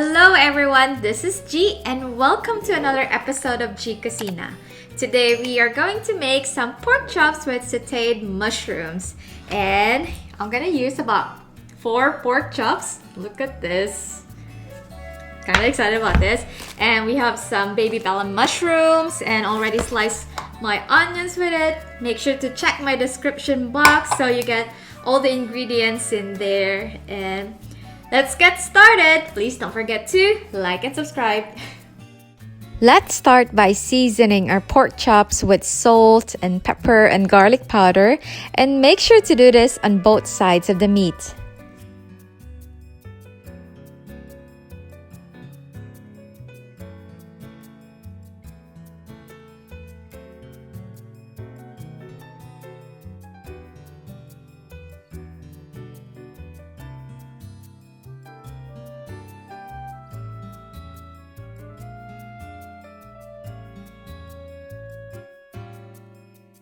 Hello everyone, this is Gie and welcome to another episode of Gie Cucina. Today we are going to make some pork chops with sautéed mushrooms. And I'm gonna use about 4 pork chops. Look at this. Kinda excited about this. And we have some baby bella mushrooms and already sliced my onions with it. Make sure to check my description box so you get all the ingredients in there. And let's get started! Please don't forget to like and subscribe. Let's start by seasoning our pork chops with salt and pepper and garlic powder, and make sure to do this on both sides of the meat.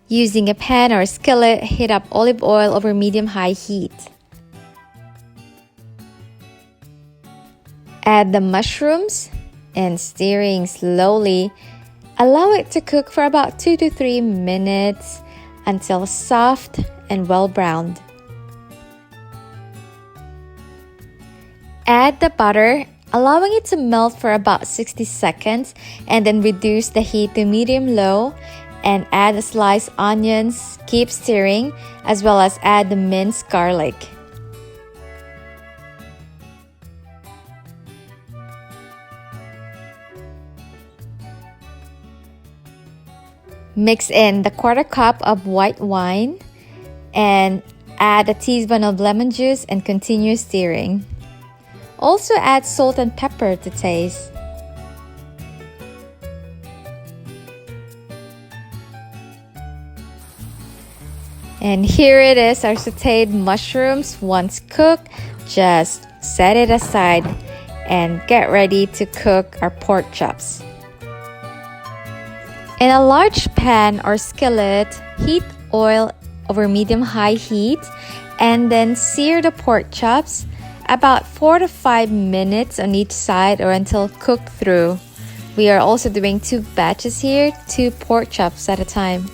Using a pan or a skillet, heat up olive oil over medium-high heat. Add the mushrooms and stirring slowly. Allow it to cook for about 2 to 3 minutes until soft and well browned. Add the butter, allowing it to melt for about 60 seconds, and then reduce the heat to medium-low. And add the sliced onions, keep stirring, as well as add the minced garlic. Mix in the 1/4 cup of white wine and add a teaspoon of lemon juice and continue stirring. Also add salt and pepper to taste. And here it is, our sautéed mushrooms. Once cooked, just set it aside and get ready to cook our pork chops. In a large pan or skillet, heat oil over medium-high heat and then sear the pork chops about 4 to 5 minutes on each side or until cooked through. We are also doing 2 batches here, 2 pork chops at a time.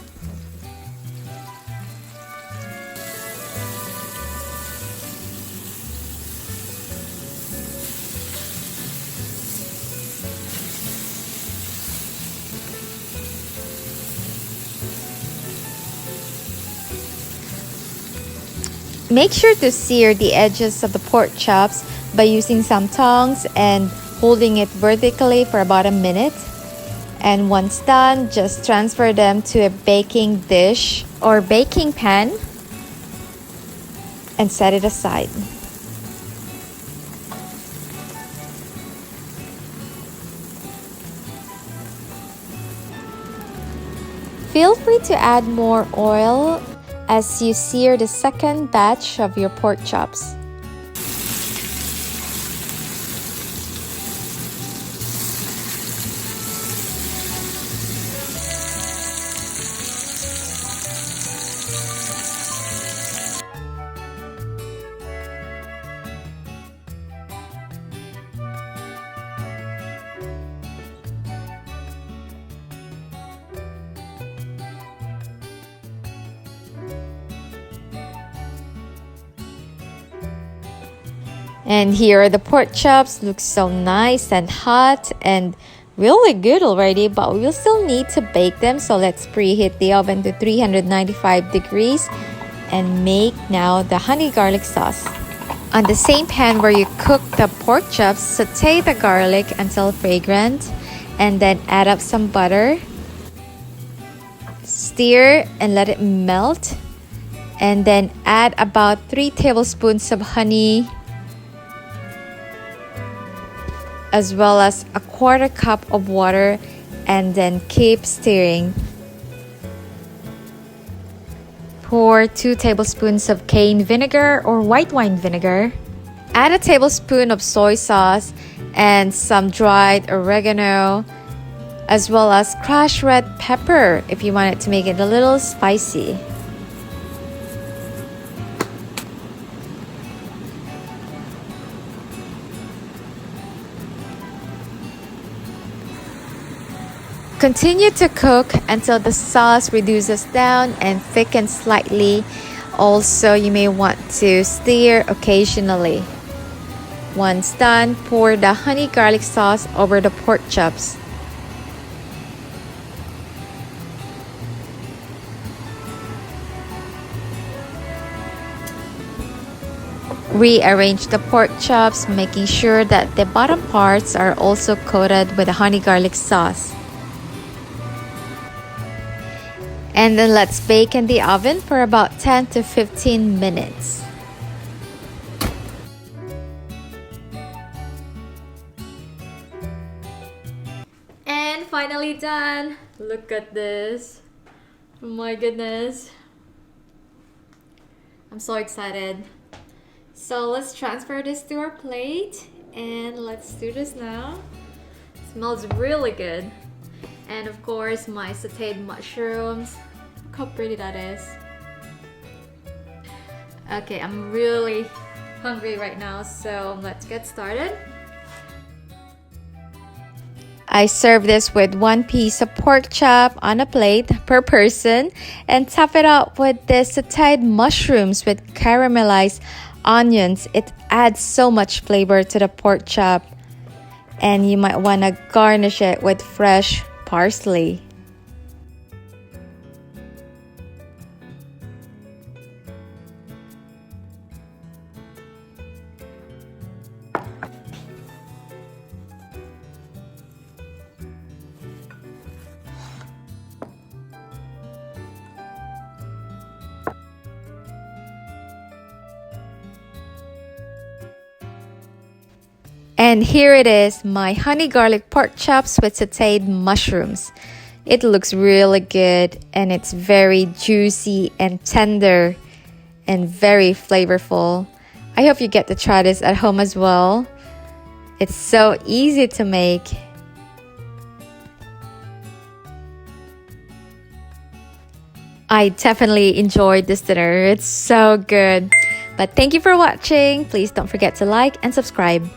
Make sure to sear the edges of the pork chops by using some tongs and holding it vertically for about a minute. And once done, just transfer them to a baking dish or baking pan and set it aside. Feel free to add more oil as you sear the second batch of your pork chops. And here are the pork chops. Look so nice and hot and really good already, but we will still need to bake them. So let's preheat the oven to 395 degrees and make now the honey garlic sauce. On the same pan where you cook the pork chops, sauté the garlic until fragrant and then add up some butter. Stir and let it melt, and then add about 3 tablespoons of honey, as well as a 1/4 cup of water, and then keep stirring. Pour 2 tablespoons of cane vinegar or white wine vinegar. Add a tablespoon of soy sauce and some dried oregano, as well as crushed red pepper if you want it to make it a little spicy. continue to cook until the sauce reduces down and thickens slightly. Also, you may want to stir occasionally. Once done, pour the honey garlic sauce over the pork chops. Rearrange the pork chops, making sure that the bottom parts are also coated with the honey garlic sauce. And then let's bake in the oven for about 10 to 15 minutes. And finally done. Look at this. Oh my goodness. I'm so excited. So let's transfer this to our plate and let's do this now. It smells really good. And of course my sautéed mushrooms. Look how pretty that is. Okay, I'm really hungry right now, so let's get started. I serve this with 1 piece of pork chop on a plate per person and top it up with the sautéed mushrooms with caramelized onions. It adds so much flavor to the pork chop, and you might want to garnish it with fresh parsley. And here it is, my honey garlic pork chops with sautéed mushrooms. It looks really good and it's very juicy and tender and very flavorful. I hope you get to try this at home as well. It's so easy to make. I definitely enjoyed this dinner. It's so good. But thank you for watching. Please don't forget to like and subscribe.